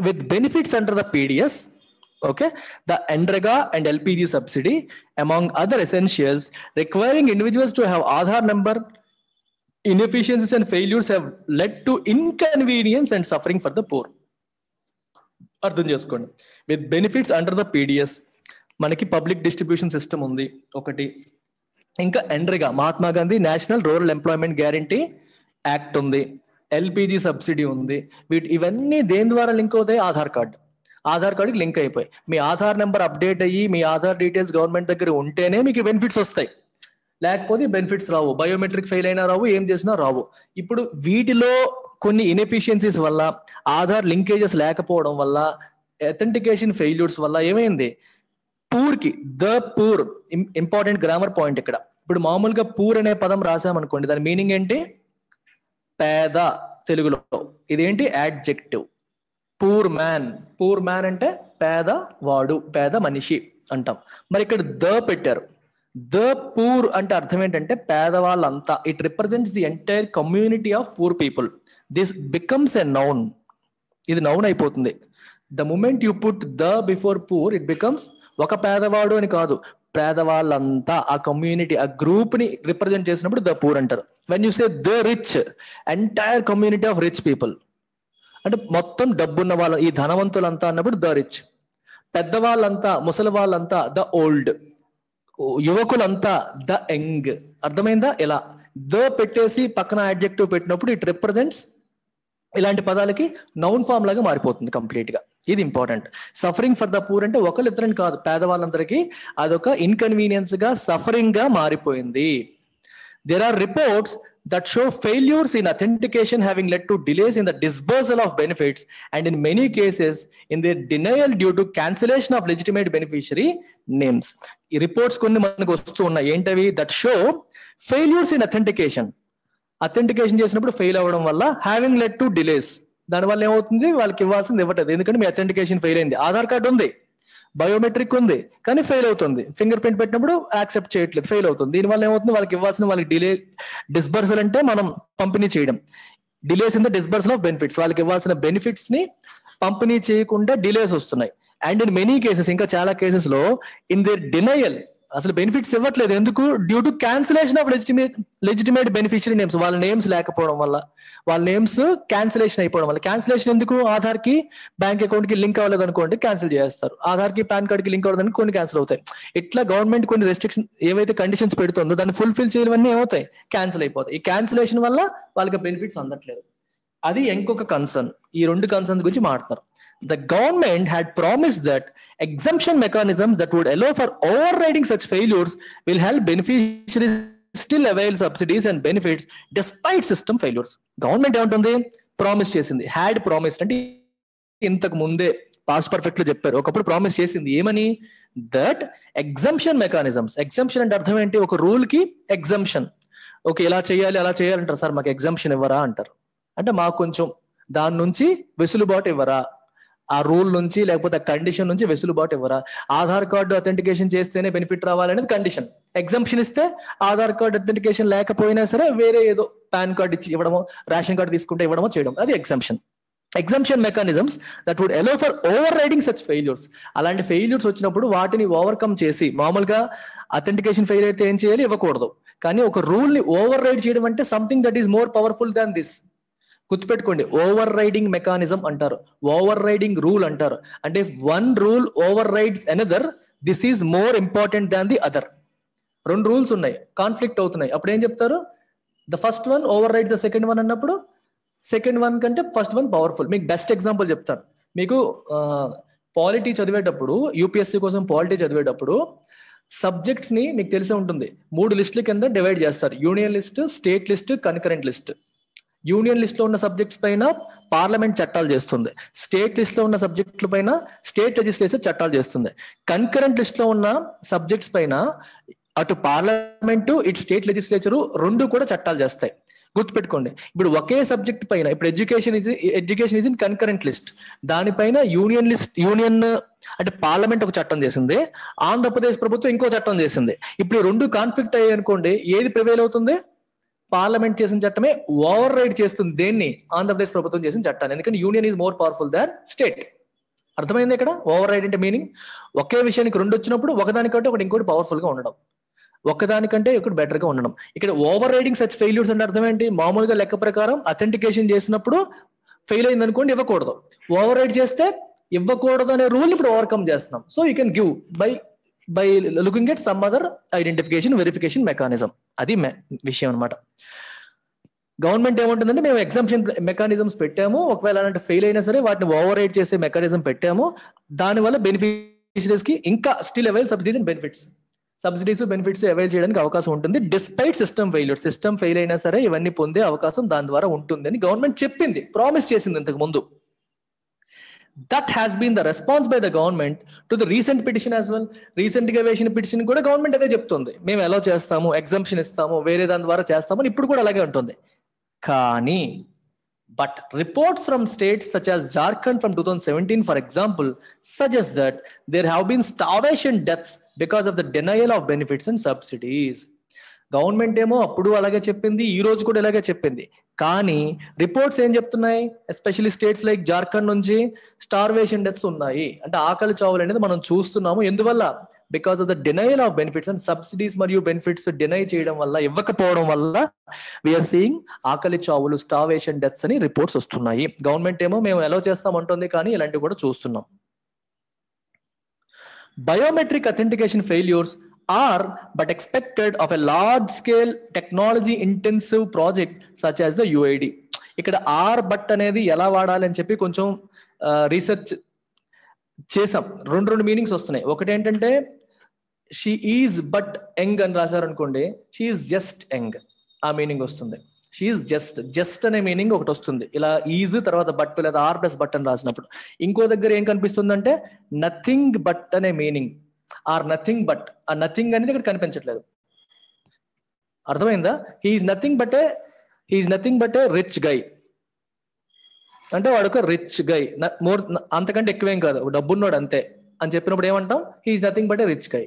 With benefits under the PDS, okay, the NREGA and LPG subsidy among other essentials requiring individuals to have Aadhaar number, inefficiencies and failures have led to inconvenience and suffering for the poor. అర్థం చేసుకోండి. With benefits under the PDS మనకి public distribution system ఉంది ఒకటి, ఇంకా NREGA Mahatma Gandhi national rural employment guarantee act ఉంది, LPG subsidy ఉంది. ఇవన్నీ దేని ద్వారా లింక్ అవుతాయి? ఆధార్ కార్డుకి లింక్ అయిపోయి మీ ఆధార్ నెంబర్ అప్డేట్ అయ్యి మీ ఆధార్ డీటెయిల్స్ గవర్నమెంట్ దగ్గర ఉంటేనే మీకు బెనిఫిట్స్ వస్తాయి, లేకపోతే బెనిఫిట్స్ రావు. బయోమెట్రిక్ ఫెయిల్ అయినా రావు, ఏం చేసినా రావు. ఇప్పుడు వీటిలో కొన్ని ఇన్ఎఫిషియన్సీస్ వల్ల, ఆధార్ లింకేజెస్ లేకపోవడం వల్ల, అథెంటికేషన్ ఫెయిల్యూర్స్ వల్ల ఏమైంది? The poor important grammar point ఇక్కడ. ఇప్పుడు మామూలుగా పూర్ అనే పదం రాసామనుకోండి, దాని మీనింగ్ ఏంటి? పేద తెలుగులో. ఇదేంటి? యాడ్జెక్టివ్. పూర్ మ్యాన్ అంటే పేదవాడు, పేద మనిషి అంటాం. మరి ఇక్కడ ద పెట్టారు. ద పూర్ అంటే అర్థం ఏంటంటే పేదవాళ్ళంతా. It represents the entire community of poor people. This becomes a noun. ఇది నౌన్ అయిపోతుంది. The moment you put the before poor, it becomes ఒక పేదవాడు అని కాదు, పేదవాళ్ళంతా, ఆ కమ్యూనిటీ, ఆ గ్రూప్ ని రిప్రజెంట్ చేసినప్పుడు ద పూర్ అంటారు. When you say the rich, entire community of rich people అంటే మొత్తం డబ్బున్న వాళ్ళు, ఈ ధనవంతులంతా అన్నప్పుడు ద రిచ్. పెద్దవాళ్ళంతా, ముసలి వాళ్ళంతా ద ఓల్డ్, యువకులంతా ద యంగ్. అర్థమైందా? ఇలా ద పెట్టేసి పక్కన అడ్జెక్టివ్ పెట్టినప్పుడు ఇట్ రిప్రజెంట్స్ ఇలాంటి పదాలకి నౌన్ ఫామ్ లాగా మారిపోతుంది కంప్లీట్ గా. ఇది important. Suffering for the poor అంటే ఒకళ్ళిద్దరని కాదు, పేదవాళ్ళందరికీ అదొక ఇన్కన్వీనియన్స్ గా, సఫరింగ్ గా మారిపోయింది. There are reports that show failures in authentication having led to delays in the disbursal of benefits and in many cases in their denial due to cancellation of legitimate beneficiary names. ఈ reports కొన్ని మనకు వస్తూ ఉన్నాయి. ఏంటవి? That show failures in authentication చేసినప్పుడు fail అవ్వడం వల్ల having led to delays, దానివల్ల ఏమవుతుంది? వాళ్ళకి ఇవ్వాల్సింది ఇవ్వట్లేదు, ఎందుకంటే మీ అథెంటికేషన్ ఫెయిల్ అయింది. ఆధార్ కార్డు ఉంది, బయోమెట్రిక్ ఉంది, కానీ ఫెయిల్ అవుతుంది. ఫింగర్ ప్రింట్ పెట్టినప్పుడు యాక్సెప్ట్ చేయట్లేదు, ఫెయిల్ అవుతుంది. దీనివల్ల ఏమవుతుంది? వాళ్ళకి ఇవ్వాల్సిన, వాళ్ళకి డిస్బర్సల్ అంటే మనం పంపిణీ చేయడం, delays in the disbursal of benefits, వాళ్ళకి ఇవ్వాల్సిన బెనిఫిట్స్ ని పంపిణీ చేయకుండా డిలేస్ వస్తున్నాయి. అండ్ ఇన్ మెనీ కేసెస్, ఇంకా చాలా కేసెస్ లో ఇన్ దేర్ డినయల్, అసలు బెనిఫిట్స్ ఇవ్వట్లేదు. ఎందుకు? Due to cancellation of legitimate beneficiary names. వాళ్ళ నేమ్స్ లేకపోవడం వల్ల, వాళ్ళ నేమ్స్ క్యాన్సిలేషన్ అయిపోవడం వల్ల. క్యాన్సిలేషన్ ఎందుకు? ఆధార్ కి బ్యాంక్ అకౌంట్ కి లింక్ అవ్వలేదు అనుకోండి, క్యాన్సిల్ చేస్తారు. ఆధార్ కి పాన్ కార్డ్ కి లింక్ అవ్వడానికి కొన్ని క్యాన్సిల్ అవుతాయి. ఇట్లా గవర్నమెంట్ కొన్ని రెస్ట్రిక్షన్ ఏవైతే కండిషన్స్ పెడుతుందో దాన్ని ఫుల్ఫిల్ చేయవన్నీ ఏమవుతాయి? క్యాన్సిల్ అయిపోతాయి. ఈ క్యాన్సిలేషన్ వల్ల వాళ్ళకి బెనిఫిట్స్ అందట్లేదు. అది ఇంకొక కన్సర్న్. ఈ రెండు కన్సర్న్స్ గురించి మాట్లాడతారు. The government had promised that exemption mechanisms that would allow for overriding such failures will help beneficiaries still avail subsidies and benefits despite system failures. Government ఏమంటుంది? ప్రామిస్ చేసింది. హ్యాడ్ ప్రామిస్డ్ అంటే ఇంతకు ముందే past perfect లో చెప్పారు, ఒకప్పుడు promise చేసింది. ఏమని? That exemption mechanisms. ఎగ్జంప్షన్ అంటే అర్థం ఏంటి? ఒక రూల్ కి ఎగ్జంప్షన్. ఓకే, ఇలా చేయాలి అలా చేయాలంటారు. సార్ మాకు ఎగ్జంప్షన్ ఇవ్వరా అంటారు. అంటే మాకు కొంచెం దాని నుంచి వెసులుబాటు ఇవ్వరా, ఆ రూల్ నుంచి లేకపోతే ఆ కండిషన్ నుంచి వెసులుబాటు ఇవ్వరా. ఆధార్ కార్డు అథెంటికేషన్ చేస్తేనే బెనిఫిట్ రావాలనేది కండిషన్. ఎగ్జంప్షన్ ఇస్తే ఆధార్ కార్డు అథెంటికేషన్ లేకపోయినా సరే వేరే ఏదో పాన్ కార్డు ఇచ్చి ఇవ్వడమో, రేషన్ కార్డు తీసుకుంటే ఇవ్వడమో చేయడం, అది exemption. Exemption mechanisms that would allow for overriding such failures. అలాంటి ఫెయిల్యూర్స్ వచ్చినప్పుడు వాటిని ఓవర్కమ్ చేసి, మామూలుగా అథెంటికేషన్ ఫెయిల్ అయితే ఏం చేయాలి? ఇవ్వకూడదు. కానీ ఒక రూల్ ని ఓవర్ రైడ్ చేయడం అంటే something that is more powerful than this. గుర్తుపెట్టుకోండి, ఓవర్ రైడింగ్ మెకానిజం అంటారు, ఓవర్ రైడింగ్ రూల్ అంటారు. అంటే one rule overrides another, this is more important than the other. రెండు రూల్స్ ఉన్నాయి, కాన్ఫ్లిక్ట్ అవుతున్నాయి, అప్పుడు ఏం చెప్తారు? The first one override the second one అన్నప్పుడు సెకండ్ వన్ కంటే ఫస్ట్ వన్ పవర్ఫుల్. మీకు బెస్ట్ ఎగ్జాంపుల్ చెప్తాను. మీకు పాలిటీ చదివేటప్పుడు, యూపీఎస్సీ కోసం పాలిటీ చదివేటప్పుడు సబ్జెక్ట్స్ ని మీకు తెలిసే ఉంటుంది, 3 లిస్టుల కింద డివైడ్ చేస్తారు. Union list, state list, concurrent list. Union list లో ఉన్న సబ్జెక్ట్స్ పైన పార్లమెంట్ చట్టాలు చేస్తుంది, స్టేట్ లిస్ట్ లో ఉన్న సబ్జెక్టుల పైన స్టేట్ లెజిస్లేచర్ చట్టాలు చేస్తుంది. కన్కరెంట్ లిస్ట్ లో ఉన్న సబ్జెక్ట్స్ పైన అటు పార్లమెంటు ఇటు స్టేట్ లెజిస్లేచరు రెండు కూడా చట్టాలు చేస్తాయి. గుర్తుపెట్టుకోండి, ఇప్పుడు ఒకే సబ్జెక్ట్ పైన ఇప్పుడు education is in concurrent list, దానిపైన యూనియన్ అంటే పార్లమెంట్ ఒక చట్టం చేసింది, ఆంధ్రప్రదేశ్ ప్రభుత్వం ఇంకో చట్టం చేసింది. ఇప్పుడు ఈ రెండు కాన్ఫ్లిక్ట్ అయ్యాయి అనుకోండి, ఏది ప్రివైల్ అవుతుంది? పార్లమెంట్ చేసిన చట్టమే ఓవర్ రైడ్ చేస్తుంది దేన్ని? ఆంధ్రప్రదేశ్ ప్రభుత్వం చేసిన చట్టాన్ని. ఎందుకంటే union is more powerful than state. అర్థమైంది? ఇక్కడ ఓవర్ రైడ్ అంటే మీనింగ్ ఒకే విషయానికి రెండు వచ్చినప్పుడు ఒకదానికంటే ఒకటి ఇంకోటి పవర్ఫుల్ గా ఉండడం, ఒకదానికంటే ఒకటి బెటర్ గా ఉండడం. ఇక్కడ ఓవర్ రైడింగ్ సచ్ ఫెయిల్యూర్స్ అంటే అర్థం ఏంటి? మామూలుగా లెక్క ప్రకారం అథెంటికేషన్ చేసినప్పుడు ఫెయిల్ అయింది అనుకోండి, ఇవ్వకూడదు. ఓవర్ రైడ్ చేస్తే ఇవ్వకూడదు అనే రూల్ ఇప్పుడు ఓవర్కమ్ చేస్తున్నాం. So you can give by looking at some other identification verification mechanism. అది విషయం అనమాట. గవర్నమెంట్ ఏముంటుందంటే మేము ఎగ్జామ్షన్ మెకానిజమ్స్ పెట్టాము, ఒకవేళ అలాంటి ఫెయిల్ అయినా సరే వాటిని ఓవర్ రైడ్ చేసే మెకానిజం పెట్టాము, దానివల్ల బెనిఫిషరీస్ కి ఇంకా still avail subsidies and benefits avail చేయడానికి అవకాశం ఉంటుంది. డిస్పైట్ సిస్టమ్ ఫెయిల్ అయినా సరే ఇవన్నీ పొందే అవకాశం దాని ద్వారా ఉంటుంది అని గవర్నమెంట్ చెప్పింది, ప్రామిస్ చేసింది ఇంతకు ముందు. That has been the response by the government to the recent petition as well. Recent గా వేసిన పిటిషన్ కూడా గవర్నమెంట్ అదే చెప్తుంది, మేము ఎలా చేస్తాము, ఎగ్జంప్షన్ ఇస్తాము, వేరే దాని ద్వారా చేస్తాము, ఇప్పుడు కూడా అలాగే ఉంటుంది. కానీ but reports from states such as Jharkhand from 2017 for example suggest that there have been starvation deaths because of the denial of benefits and subsidies. Government ఏమో అప్పుడు అలాగే చెప్పింది, ఈ రోజు కూడా ఇలాగే చెప్పింది. కానీ రిపోర్ట్స్ ఏం చెప్తున్నాయి? ఎస్పెషల్లీ స్టేట్స్ లైక్ జార్ఖండ్ నుంచి స్టార్వేషన్ డెత్స్ ఉన్నాయి, అంటే ఆకలి చావులు అనేది మనం చూస్తున్నాము. ఎందువల్ల? Because of the denial of benefits and subsidies మరియు బెనిఫిట్స్ డినై చేయడం వల్ల, ఇవ్వకపోవడం వల్ల వీఆర్ సీయింగ్ ఆకలి చావులు, స్టార్వేషన్ డెత్స్ అని రిపోర్ట్స్ వస్తున్నాయి. గవర్నమెంట్ ఏమో మేము ఎలా చేస్తామంటుంది, కానీ ఇలాంటివి కూడా చూస్తున్నాం. Biometric authentication failures are but expected of a large scale technology intensive project such as the UID. ఇక్కడ ఆర్ బట్ అనేది ఎలా వాడాలి అని చెప్పి కొంచెం రీసెర్చ్ చేసాం. రెండు మీనింగ్స్ వస్తున్నాయి. ఒకటి ఏంటంటే షీ ఈజ్ బట్ యంగ్ అని రాశారు అనుకోండి, షీ ఈజ్ జస్ట్ యంగ్, ఆ మీనింగ్ వస్తుంది. షీ ఈజ్ జస్ట్ అనే మీనింగ్ ఒకటి వస్తుంది ఇలా ఈజ్ తర్వాత బట్ లేదా ఆర్ ప్లస్ బట్ అని రాసినప్పుడు. ఇంకో దగ్గర ఏం కనిపిస్తుందంటే నథింగ్ బట్ అనే మీనింగ్, ఆర్ నథింగ్ బట్. ఆ నథింగ్ అనేది ఇక్కడ కనిపించట్లేదు. అర్థమైందా? He's nothing but A rich guy అంటే వాడు ఒక రిచ్ గై, మోర్ అంతకంటే ఎక్కువేం కాదు, డబ్బున్నోడు అంతే అని చెప్పినప్పుడు ఏమంటాం? He's nothing but A rich guy.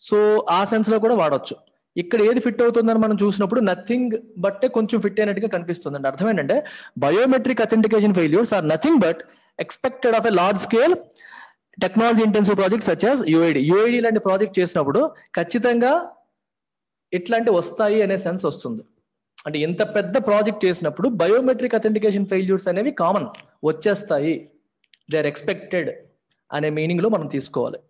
So ఆ సెన్స్ లో కూడా వాడొచ్చు. ఇక్కడ ఏది ఫిట్ అవుతుందని మనం చూసినప్పుడు నథింగ్ బట్టే కొంచెం ఫిట్ అయినట్టుగా కనిపిస్తుంది. అంటే అర్థం ఏంటంటే biometric authentication failures are nothing but expected of a large scale technology intensive project such as UID లాంటి ప్రాజెక్ట్ చేసినప్పుడు ఖచ్చితంగా ఇట్లాంటి వస్తాయి అనే సెన్స్ వస్తుంది. అంటే ఎంత పెద్ద ప్రాజెక్ట్ చేసినప్పుడు బయోమెట్రిక్ అథెంటికేషన్ ఫెయిల్యూర్స్ అనేవి కామన్ వచ్చేస్తాయి, దే ఆర్ ఎక్స్పెక్టెడ్ అనే మీనింగ్ లో మనం తీసుకోవాలి.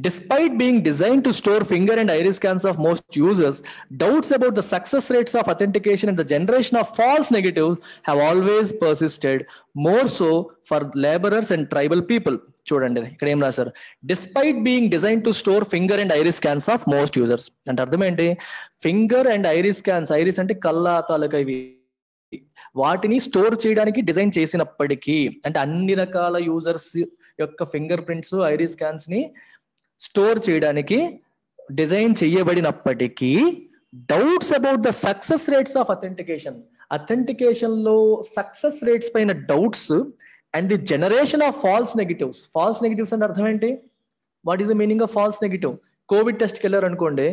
Despite being designed to store finger and iris scans of most users, doubts about the success rates of authentication and the generation of false negatives have always persisted, more so for laborers and tribal people. చూడండి ఇక్కడ ఏం రాశారు? Despite being design to store finger and iris scans of most users అంటే అర్థం ఏంటి? Finger and iris scans, iris అంటే కళ్ళ తాలూకా ఇవి, వాటిని స్టోర్ చేయడానికి డిజైన్ చేసినప్పటికీ, అంటే అన్ని రకాల యూజర్స్ యొక్క ఫింగర్ ప్రింట్స్, ఐరిస్ స్కాన్స్ ని స్టోర్ చేయడానికి డిజైన్ చేయబడినప్పటికీ doubts about the success rates of authentication లో సక్సెస్ రేట్స్ పైన doubts and the generation of false negatives అంటే అర్థం ఏంటి? What is the meaning of false negative? Covid టెస్ట్కి వెళ్ళారు అనుకోండి,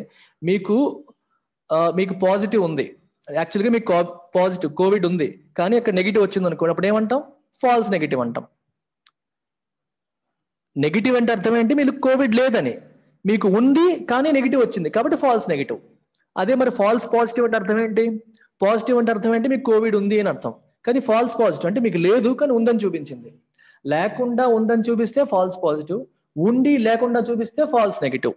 మీకు పాజిటివ్ ఉంది, యాక్చువల్గా మీకు పాజిటివ్ కోవిడ్ ఉంది, కానీ అక్కడ నెగిటివ్ వచ్చింది అనుకోండి, అప్పుడు ఏమంటాం? ఫాల్స్ నెగిటివ్ అంటాం. నెగిటివ్ అంటే అర్థం ఏంటి? మీకు కోవిడ్ లేదని, మీకు ఉంది కానీ నెగిటివ్ వచ్చింది కాబట్టి ఫాల్స్ నెగిటివ్. అదే మరి ఫాల్స్ పాజిటివ్ అంటే అర్థం ఏంటి? పాజిటివ్ అంటే అర్థం ఏంటి? మీకు కోవిడ్ ఉంది అని అర్థం, కానీ ఫాల్స్ పాజిటివ్ అంటే మీకు లేదు కానీ ఉందని చూపించింది. లేకుండా ఉందని చూపిస్తే ఫాల్స్ పాజిటివ్, ఉండి లేకుండా చూపిస్తే ఫాల్స్ నెగిటివ్.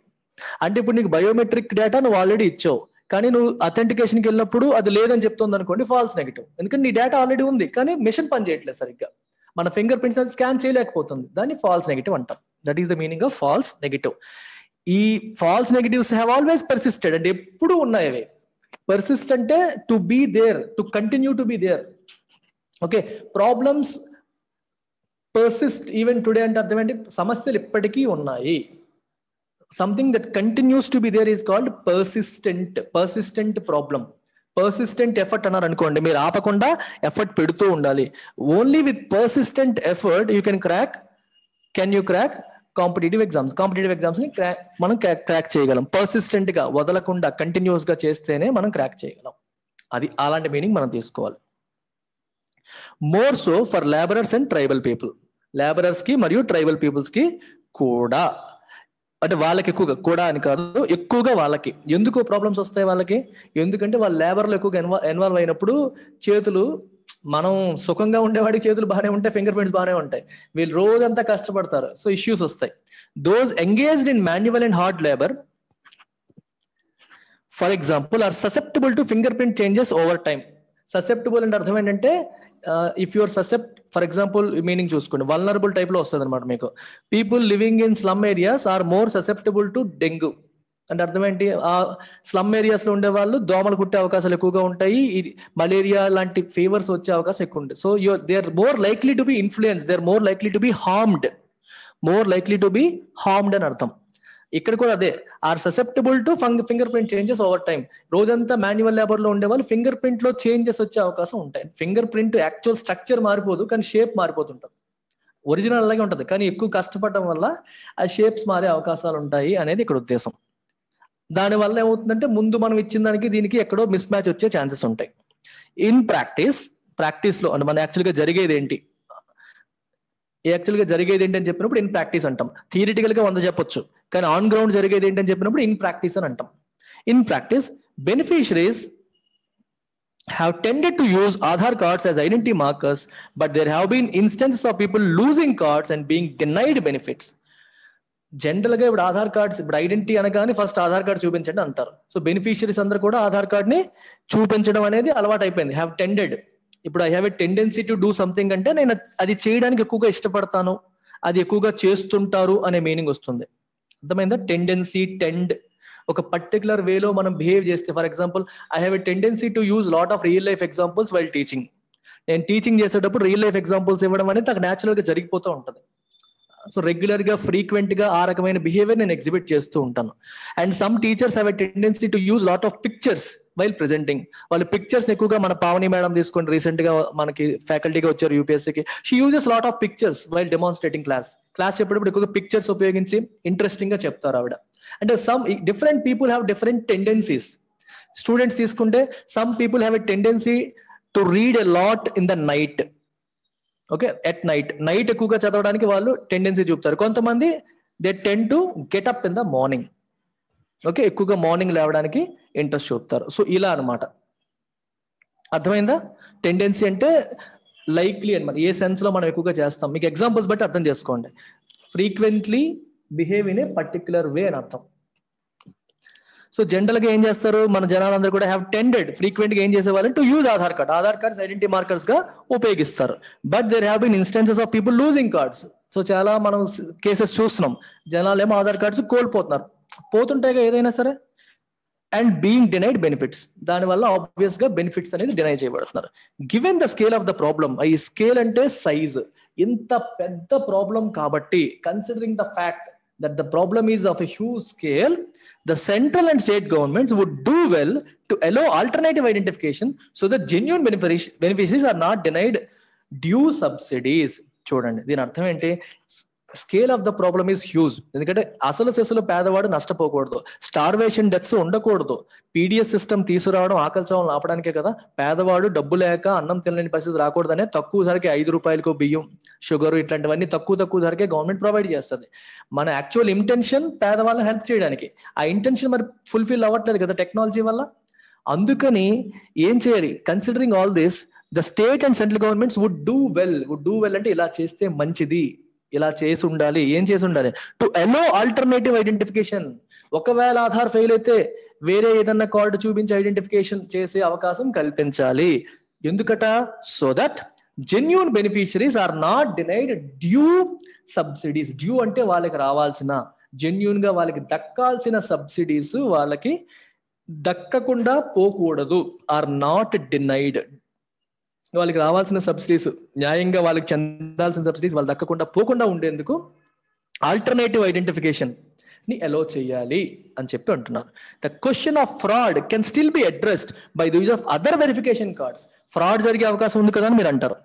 అంటే ఇప్పుడు నీకు బయోమెట్రిక్ డేటా నువ్వు ఆల్రెడీ ఇచ్చావు, కానీ నువ్వు అథెంటికేషన్కి వెళ్ళినప్పుడు అది లేదని చెప్తుంది అనుకోండి, ఫాల్స్ నెగిటివ్. ఎందుకంటే నీ డేటా ఆల్రెడీ ఉంది కానీ మిషన్ పని చేయట్లేదు సరిగ్గా, మన ఫింగర్ ప్రింట్స్ అది స్కాన్ చేయలేకపోతుంది, దాన్ని ఫాల్స్ నెగిటివ్ అంటాం. That is the meaning of false negative. ఈ false negatives have always persisted అంటే ఎప్పుడు ఉన్నాయి అవి. పర్సిస్ట్ అంటే to be there, to continue to be there. Okay, problems persist even today అంటే అర్థం ఏంటి? సమస్యలు ఇప్పటికీ ఉన్నాయి. Something that continues to be there is called persistent problem. Persistent effort అన్నారు అనుకోండి, మీరు ఆపకుండా ఎఫర్ట్ పెడుతూ ఉండాలి. Only with persistent effort you can you crack competitive exams ని మనం క్రాక్ చేయగలం. పర్సిస్టెంట్ గా వదలకుండా కంటిన్యూస్ గా చేస్తేనే మనం క్రాక్ చేయగలం. అది అలాంటి మీనింగ్ మనం తీసుకోవాలి. More so for labourers and tribal people. Labourers కి మరియు ట్రైబల్ పీపుల్స్ కి కూడా, అంటే వాళ్ళకి ఎక్కువగా, కూడా అని కాదు, ఎక్కువగా వాళ్ళకి. ఎందుకు ప్రాబ్లమ్స్ వస్తాయి వాళ్ళకి? ఎందుకంటే వాళ్ళ లేబర్లో ఎక్కువగా ఇన్వాల్వ్ అయినప్పుడు చేతులు, మనం సుఖంగా ఉండేవాడికి చేతులు బాగానే ఉంటాయి, ఫింగర్ ప్రింట్స్ బాగానే ఉంటాయి, వీళ్ళు రోజంతా కష్టపడతారు, సో ఇష్యూస్ వస్తాయి. Those engaged in manual and hard labour for example are susceptible to fingerprint changes over time. Susceptible అంటే అర్థం ఏంటంటే, if your for example meaning చూసుకోండి, వల్నరబుల్ టైప్ లో వస్తుంది అనమాట మీకు. People living in slum areas are more susceptible to dengue. అంటే అర్థం ఏంటి? ఆ స్లమ్ ఏరియాస్ లో ఉండే వాళ్ళు దోమలు కుట్టే అవకాశాలు ఎక్కువగా ఉంటాయి, మలేరియా లాంటి ఫీవర్స్ వచ్చే అవకాశం ఎక్కువ ఉంటుంది. So they are more likely to be influence, they are more likely to be harmed అని అర్థం. ఇక్కడ కూడా అదే, are susceptible to fingerprint changes over time. రోజంతా మాన్యువల్ లేబర్ లో ఉండే వాళ్ళు ఫింగర్ ప్రింట్ లో చేంజెస్ వచ్చే అవకాశం ఉంటాయి. ఫింగర్ ప్రింట్ యాక్చువల్ స్ట్రక్చర్ మారిపోదు, కానీ షేప్ మారిపోతుంటుంది. ఒరిజినల్ అలాగే ఉంటుంది, కానీ ఎక్కువ కష్టపడడం వల్ల ఆ షేప్స్ మారే అవకాశాలు ఉంటాయి అనేది ఇక్కడ ఉద్దేశం. దానివల్ల ఏమవుతుందంటే, ముందు మనం ఇచ్చిన దానికి దీనికి ఎక్కడో మిస్ మ్యాచ్ వచ్చే ఛాన్సెస్ ఉంటాయి. ఇన్ ప్రాక్టీస్ లో అంటే మన యాక్చువల్గా జరిగేది ఏంటి అని చెప్పినప్పుడు ఇన్ ప్రాక్టీస్ అంటాం. థియరిటికల్ గా 100 చెప్పొచ్చు, కానీ ఆన్ గ్రౌండ్ జరిగేది ఏంటి అని చెప్పినప్పుడు ఇన్ ప్రాక్టీస్ అని అంటాం. In practice, beneficiaries have tended to use Aadhaar cards as identity markers, but there have been instances of people losing cards and being denied benefits. General గా ఇప్పుడు ఆధార్ కార్డ్స్, ఇప్పుడు identity అనగానే ఫస్ట్ ఆధార్ కార్డ్ చూపించండి అంటారు. So beneficiaries అందరూ కూడా Aadhaar card ని చూపించడం అనేది అలవాటు అయిపోయింది. హ్యావ్ టెండెడ్, ఇప్పుడు I have a tendency to do something అంటే నేను అది చేయడానికి ఎక్కువగా ఇష్టపడతాను, అది ఎక్కువగా చేస్తుంటారు అనే మీనింగ్ వస్తుంది. అర్థమైందా? టెండెన్సీ, టెండ్, ఒక పర్టికులర్ వేలో మనం బిహేవ్ చేస్తే, for example I have a tendency to use lot of real life examples while teaching. నేను టీచింగ్ చేసేటప్పుడు రియల్ లైఫ్ ఎగ్జాంపుల్స్ ఇవ్వడం అనేది నాకు న్యాచురల్ గా జరిగిపోతూ ఉంటుంది. సో రెగ్యులర్ గా, ఫ్రీక్వెంట్ గా ఆ రకమైన బిహేవియర్ నేను ఎగ్జిబిట్ చేస్తూ ఉంటాను. And some teachers have a tendency to use lot of pictures while presenting. వాళ్ళు పిక్చర్స్ ఎక్కువగా, మన పావని మేడం తీసుకోండి, రీసెంట్ గా మనకి ఫ్యాకల్టీగా వచ్చారు యూపీఎస్సీకి. She uses lot of pictures while demonstrating class చెప్పేటప్పుడు ఎక్కువగా పిక్చర్స్ ఉపయోగించి ఇంట్రెస్టింగ్ గా చెప్తారు ఆవిడ. అంటే some different people have different tendencies. Students తీసుకుంటే some people have a tendency to read a lot in the night. Okay, at night ఎక్కువగా చదవడానికి వాళ్ళు టెండెన్సీ చూపుతారు. కొంతమంది they tend to get up in the morning. Okay, ఎక్కువగా morning లేవడానికి interest చూపుతారు. So ఇలా అనమాట. అర్థమైందా? టెండెన్సీ అంటే లైక్లీ అనమాట, ఏ సెన్స్ లో మనం ఎక్కువగా చేస్తాం. మీకు ఎగ్జాంపుల్స్ బట్టి అర్థం చేసుకోండి. Frequently behave in a particular way అని అర్థం. సో జనరల్ గా ఏం చేస్తారు మన జనాలందరూ కూడా, హ్యావ్ టెండెడ్, ఫ్రీక్వెంట్ గా ఏం చేసేవాళ్ళు to use Aadhaar cards identity markers గా ఉపయోగిస్తారు. But there have been instances of people losing cards. So చాలా మనం కేసెస్ చూస్తున్నాం, జనాలు ఏమో ఆధార్ కార్డ్స్ కోల్పోతున్నారు, పోతుంటాయి ఏదైనా సరే. అండ్ బీయింగ్ డినైడ్ బెనిఫిట్స్, దానివల్ల ఆబ్వియస్ గా బెనిఫిట్స్ అనేది డినై చేయబడుతున్నారు. Given the scale of the problem, ఈ స్కేల్ అంటే సైజ్, ఇంత పెద్ద ప్రాబ్లం కాబట్టి, considering the fact that the problem is of a huge scale, the central and state governments would do well to allow alternative identification so that genuine beneficiaries are not denied due subsidies. చూడండి, దీని అర్థం ఏంటి? Scale of the problem is huge. ఎందుకంటే అసలు సెసలు పేదవాడు నష్టపోకూడదు, starvation deaths ఉండకూడదు. PDS system తీసుకురావడం ఆకలి చావులను ఆపడానికే కదా. పేదవాడు డబ్బు లేక అన్నం తినలేని పరిస్థితి రాకూడదనే తక్కువ ధరకే 5 రూపాయలకు బియ్యం, షుగర్ ఇట్లాంటివన్నీ తక్కువ ధరకే గవర్నమెంట్ ప్రొవైడ్ చేస్తుంది. మన యాక్చువల్ ఇంటెన్షన్ పేదవాళ్ళని హెల్ప్ చేయడానికి, ఆ ఇంటెన్షన్ మరి ఫుల్ఫిల్ అవ్వట్లేదు కదా టెక్నాలజీ వల్ల. అందుకని ఏం చేయాలి? Considering all this, the state and central governments would do well అంటే ఇలా చేస్తే మంచిది, ఇలా చేసి ఉండాలి. ఏం చేసి ఉండాలి? To allow alternative identification. ఒకవేళ ఆధార్ ఫెయిల్ అయితే వేరే ఏదన్నా కార్డు చూపించి ఐడెంటిఫికేషన్ చేసే అవకాశం కల్పించాలి. ఎందుకట? So that genuine beneficiaries are not denied due subsidies. Due అంటే వాళ్ళకి రావాల్సిన, జెన్యూన్ గా వాళ్ళకి దక్కాల్సిన సబ్సిడీస్ వాళ్ళకి దక్కకుండా పోకూడదు, ఆర్ నాట్ డినైడ్. వాళ్ళకి రావాల్సిన సబ్సిడీస్, న్యాయంగా వాళ్ళకి చెందాల్సిన సబ్సిడీస్ వాళ్ళు దక్కకుండా పోకుండా ఉండేందుకు ఆల్టర్నేటివ్ ఐడెంటిఫికేషన్ ని అలో చేయాలి అని చెప్పి అంటున్నారు. The question of fraud can still be addressed by the use of other verification cards. Fraud జరిగే అవకాశం ఉంది కదా అని మీరు అంటారు.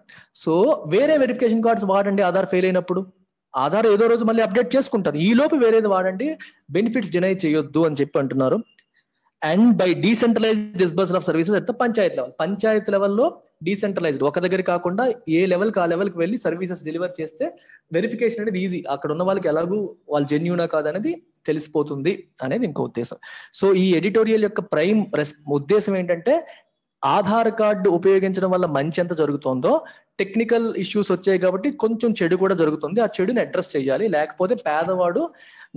సో వేరే వెరిఫికేషన్ కార్డ్స్ వాడండి. ఆధార్ ఫెయిల్ అయినప్పుడు ఆధార్ ఏదో రోజు మళ్ళీ అప్డేట్ చేసుకుంటారు, ఈ లోపు వేరేది వాడండి, బెనిఫిట్స్ డినై చేయొద్దు అని చెప్పి అంటున్నారు. And by decentralised disbursal of services at the Panchayat level. Panchayat లెవెల్లో డీసెంట్రలైజ్డ్, ఒక దగ్గర కాకుండా ఏ లెవెల్కి ఆ లెవెల్కి వెళ్ళి సర్వీసెస్ డెలివర్ చేస్తే వెరిఫికేషన్ అనేది ఈజీ. అక్కడ ఉన్న వాళ్ళకి ఎలాగూ వాళ్ళు జెన్యూనా కాదనేది తెలిసిపోతుంది అనేది ఇంకో ఉద్దేశం. సో ఈ ఎడిటోరియల్ యొక్క ప్రైమ్ ఉద్దేశం ఏంటంటే, ఆధార్ కార్డు ఉపయోగించడం వల్ల మంచి ఎంత జరుగుతుందో టెక్నికల్ ఇష్యూస్ వచ్చాయి కాబట్టి కొంచెం చెడు కూడా జరుగుతుంది. ఆ చెడుని అడ్రస్ చేయాలి, లేకపోతే పేదవాడు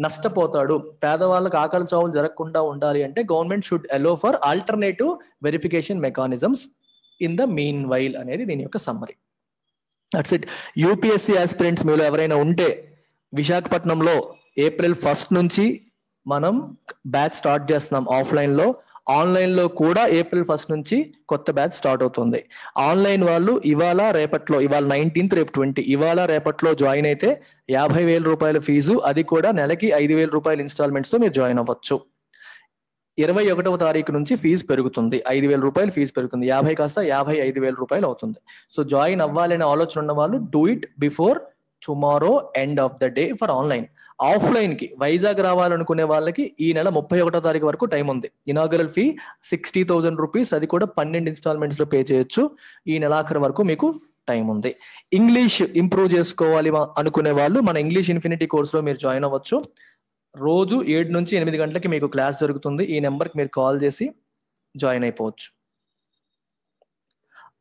నష్టపోతాడు. పేదవాళ్ళకి ఆకలి చావులు జరగకుండా ఉండాలి అంటే government should allow for alternative verification mechanisms in the meanwhile అనేది దీని యొక్క summary. That's it. UPSC aspirants మీలో ఎవరైనా ఉంటే విశాఖపట్నంలో April 1 నుంచి మనం బ్యాచ్ స్టార్ట్ చేస్తున్నాం ఆఫ్లైన్ లో. ఆన్లైన్ లో కూడా April 1 నుంచి కొత్త బ్యాచ్ స్టార్ట్ అవుతుంది. ఆన్లైన్ వాళ్ళు ఇవాళ 19th, రేపు 20, ఇవాళ రేపట్లో జాయిన్ అయితే 50,000 రూపాయల ఫీజు, అది కూడా నెలకి 5,000 రూపాయల ఇన్స్టాల్మెంట్స్ తో మీరు జాయిన్ అవ్వచ్చు. 21వ తారీఖు నుంచి ఫీజు పెరుగుతుంది, 5,000 రూపాయలు ఫీజు పెరుగుతుంది, 50 కాస్త 55,000 రూపాయలు అవుతుంది. సో జాయిన్ అవ్వాలనే ఆలోచన ఉన్న వాళ్ళు do it before tomorrow end of the day for online. Offline కి వైజాగ్ రావాలనుకునే వాళ్ళకి ఈ నెల 31వ తారీఖు వరకు టైం ఉంది. ఇనాగరల్ ఫీ 60,000 రూపీస్, అది కూడా 12 ఇన్స్టాల్మెంట్స్ లో పే చేయొచ్చు. ఈ నెలాఖరు వరకు మీకు టైం ఉంది. ఇంగ్లీష్ ఇంప్రూవ్ చేసుకోవాలి అనుకునే వాళ్ళు మన ఇంగ్లీష్ ఇన్ఫినిటీ కోర్సులో మీరు జాయిన్ అవ్వచ్చు. రోజు 7 నుంచి 8 గంటలకి మీకు క్లాస్ జరుగుతుంది. ఈ నెంబర్కి మీరు కాల్ చేసి జాయిన్ అయిపోవచ్చు.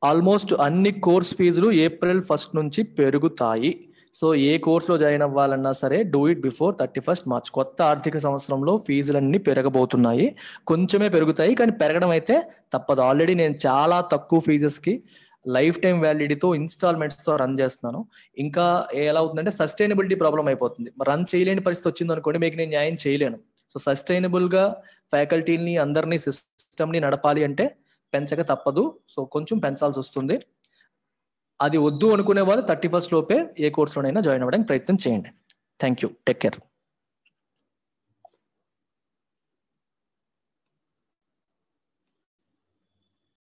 ఆల్మోస్ట్ అన్ని కోర్స్ ఫీజులు April 1 నుంచి పెరుగుతాయి. సో ఏ కోర్సులో జాయిన్ అవ్వాలన్నా సరే do it before 31st March. కొత్త ఆర్థిక సంవత్సరంలో ఫీజులన్నీ పెరగబోతున్నాయి. కొంచెమే పెరుగుతాయి, కానీ పెరగడం అయితే తప్పదు. ఆల్రెడీ నేను చాలా తక్కువ ఫీజెస్కి లైఫ్ టైం వ్యాలిడిటీతో ఇన్స్టాల్మెంట్స్ తో రన్ చేస్తున్నాను. ఇంకా ఎలా అవుతుందంటే సస్టైనబిలిటీ ప్రాబ్లం అయిపోతుంది. రన్ చేయలేని పరిస్థితి వచ్చింది అనుకోండి, మీకు నేను న్యాయం చేయలేను. సో సస్టైనబుల్ గా ఫ్యాకల్టీని అందరినీ సిస్టమ్ని నడపాలి అంటే పెంచక తప్పదు. సో కొంచెం పెంచాల్సి వస్తుంది. అది వద్దు అనుకునే వాళ్ళు 31st లోపే ఏ కోర్సులోనైనా జాయిన్ అవ్వడానికి ప్రయత్నం చేయండి. Thank you. Take care.